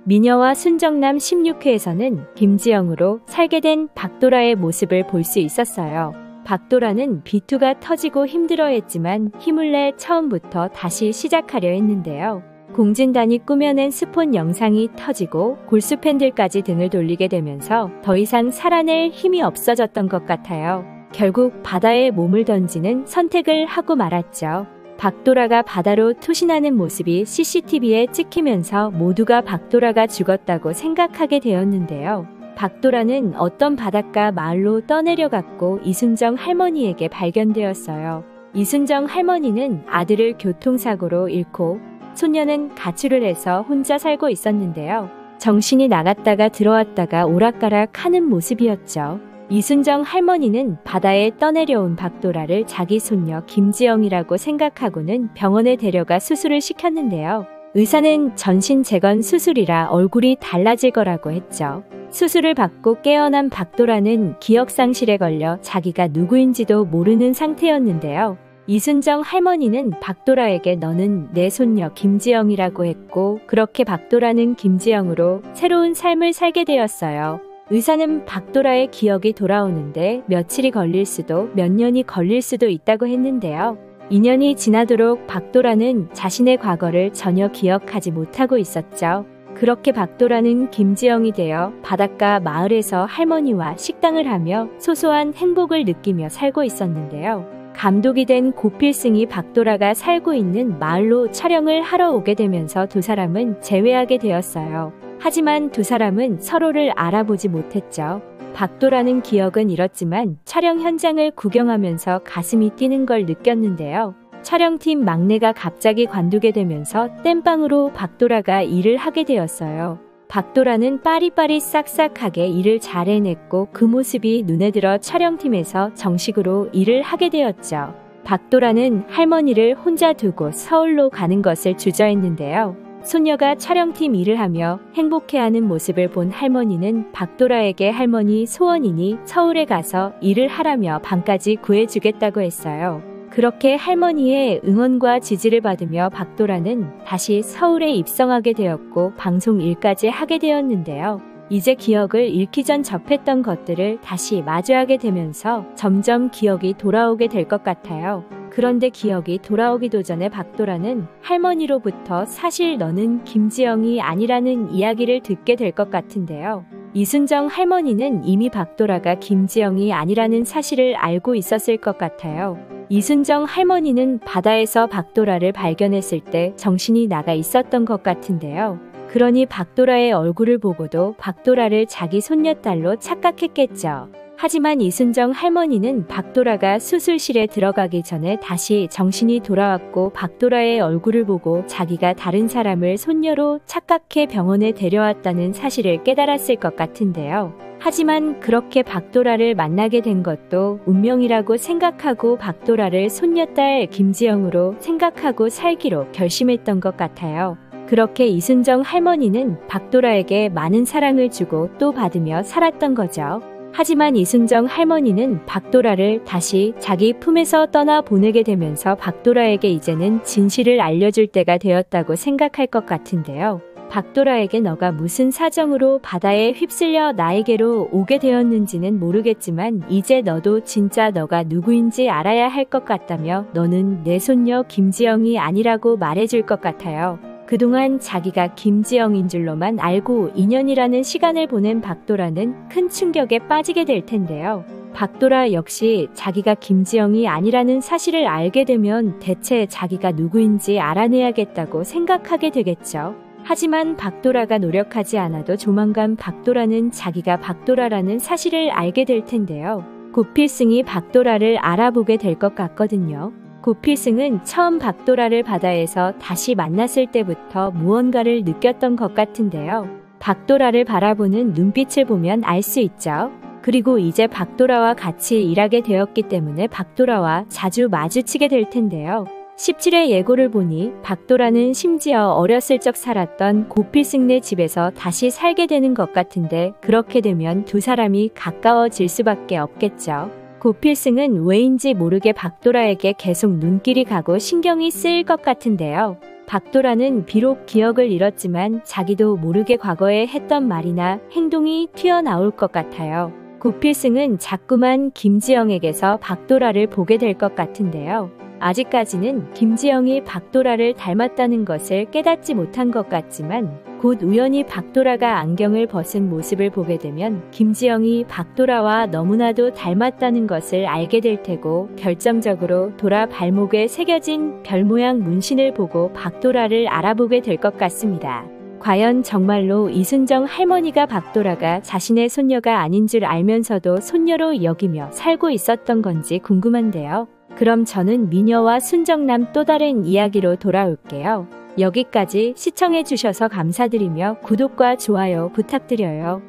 미녀와 순정남 16회에서는 김지영으로 살게 된 박도라의 모습을 볼 수 있었어요. 박도라는 비투가 터지고 힘들어했지만 힘을 내 처음부터 다시 시작하려 했는데요. 공진단이 꾸며낸 스폰 영상이 터지고 골수 팬들까지 등을 돌리게 되면서 더 이상 살아낼 힘이 없어졌던 것 같아요. 결국 바다에 몸을 던지는 선택을 하고 말았죠. 박도라가 바다로 투신하는 모습이 CCTV에 찍히면서 모두가 박도라가 죽었다고 생각하게 되었는데요. 박도라는 어떤 바닷가 마을로 떠내려갔고 이순정 할머니에게 발견되었어요. 이순정 할머니는 아들을 교통사고로 잃고 소녀는 가출을 해서 혼자 살고 있었는데요. 정신이 나갔다가 들어왔다가 오락가락 하는 모습이었죠. 이순정 할머니는 바다에 떠내려온 박도라를 자기 손녀 김지영이라고 생각하고는 병원에 데려가 수술을 시켰는데요. 의사는 전신 재건 수술이라 얼굴이 달라질 거라고 했죠. 수술을 받고 깨어난 박도라는 기억상실에 걸려 자기가 누구인지도 모르는 상태였는데요. 이순정 할머니는 박도라에게 너는 내 손녀 김지영이라고 했고 그렇게 박도라는 김지영으로 새로운 삶을 살게 되었어요. 의사는 박도라의 기억이 돌아오는데 며칠이 걸릴 수도 몇 년이 걸릴 수도 있다고 했는데요. 2년이 지나도록 박도라는 자신의 과거를 전혀 기억하지 못하고 있었죠. 그렇게 박도라는 김지영이 되어 바닷가 마을에서 할머니와 식당을 하며 소소한 행복을 느끼며 살고 있었는데요. 감독이 된 고필승이 박도라가 살고 있는 마을로 촬영을 하러 오게 되면서 두 사람은 재회하게 되었어요. 하지만 두 사람은 서로를 알아보지 못했죠. 박도라는 기억은 잃었지만 촬영 현장을 구경하면서 가슴이 뛰는 걸 느꼈는데요. 촬영팀 막내가 갑자기 관두게 되면서 땜빵으로 박도라가 일을 하게 되었어요. 박도라는 빠리빠리 싹싹하게 일을 잘 해냈고 그 모습이 눈에 들어 촬영팀에서 정식으로 일을 하게 되었죠. 박도라는 할머니를 혼자 두고 서울로 가는 것을 주저했는데요. 소녀가 촬영팀 일을 하며 행복해하는 모습을 본 할머니는 박도라에게 할머니 소원이니 서울에 가서 일을 하라며 방까지 구해주겠다고 했어요. 그렇게 할머니의 응원과 지지를 받으며 박도라는 다시 서울에 입성하게 되었고 방송 일까지 하게 되었는데요. 이제 기억을 잃기 전 접했던 것들을 다시 마주하게 되면서 점점 기억이 돌아오게 될 것 같아요. 그런데 기억이 돌아오기도 전에 박도라는 할머니로부터 사실 너는 김지영이 아니라는 이야기를 듣게 될 것 같은데요. 이순정 할머니는 이미 박도라가 김지영이 아니라는 사실을 알고 있었을 것 같아요. 이순정 할머니는 바다에서 박도라를 발견했을 때 정신이 나가 있었던 것 같은데요. 그러니 박도라의 얼굴을 보고도 박도라를 자기 손녀딸로 착각했겠죠. 하지만 이순정 할머니는 박도라가 수술실에 들어가기 전에 다시 정신이 돌아왔고 박도라의 얼굴을 보고 자기가 다른 사람을 손녀로 착각해 병원에 데려왔다는 사실을 깨달았을 것 같은데요. 하지만 그렇게 박도라를 만나게 된 것도 운명이라고 생각하고 박도라를 손녀딸 김지영으로 생각하고 살기로 결심했던 것 같아요. 그렇게 이순정 할머니는 박도라에게 많은 사랑을 주고 또 받으며 살았던 거죠. 하지만 이순정 할머니는 박도라를 다시 자기 품에서 떠나 보내게 되면서 박도라에게 이제는 진실을 알려줄 때가 되었다고 생각할 것 같은데요. 박도라에게 너가 무슨 사정으로 바다에 휩쓸려 나에게로 오게 되었는지는 모르겠지만 이제 너도 진짜 너가 누구인지 알아야 할 것 같다며 너는 내 손녀 김지영이 아니라고 말해줄 것 같아요. 그동안 자기가 김지영인 줄로만 알고 2년이라는 시간을 보낸 박도라는 큰 충격에 빠지게 될 텐데요. 박도라 역시 자기가 김지영이 아니라는 사실을 알게 되면 대체 자기가 누구인지 알아내야겠다고 생각하게 되겠죠. 하지만 박도라가 노력하지 않아도 조만간 박도라는 자기가 박도라라는 사실을 알게 될 텐데요. 고필승이 박도라를 알아보게 될 것 같거든요. 고필승은 처음 박도라를 바다에서 다시 만났을 때부터 무언가를 느꼈던 것 같은데요. 박도라를 바라보는 눈빛을 보면 알 수 있죠. 그리고 이제 박도라와 같이 일하게 되었기 때문에 박도라와 자주 마주치게 될 텐데요. 17회 예고를 보니 박도라는 심지어 어렸을 적 살았던 고필승네 집에서 다시 살게 되는 것 같은데 그렇게 되면 두 사람이 가까워질 수밖에 없겠죠. 고필승은 왜인지 모르게 박도라에게 계속 눈길이 가고 신경이 쓰일 것 같은데요. 박도라는 비록 기억을 잃었지만 자기도 모르게 과거에 했던 말이나 행동이 튀어나올 것 같아요. 고필승은 자꾸만 김지영에게서 박도라를 보게 될 것 같은데요. 아직까지는 김지영이 박도라를 닮았다는 것을 깨닫지 못한 것 같지만 곧 우연히 박도라가 안경을 벗은 모습을 보게 되면 김지영이 박도라와 너무나도 닮았다는 것을 알게 될 테고 결정적으로 도라 발목에 새겨진 별 모양 문신을 보고 박도라를 알아보게 될 것 같습니다. 과연 정말로 이순정 할머니가 박도라가 자신의 손녀가 아닌 줄 알면서도 손녀로 여기며 살고 있었던 건지 궁금한데요. 그럼 저는 미녀와 순정남 또 다른 이야기로 돌아올게요. 여기까지 시청해주셔서 감사드리며 구독과 좋아요 부탁드려요.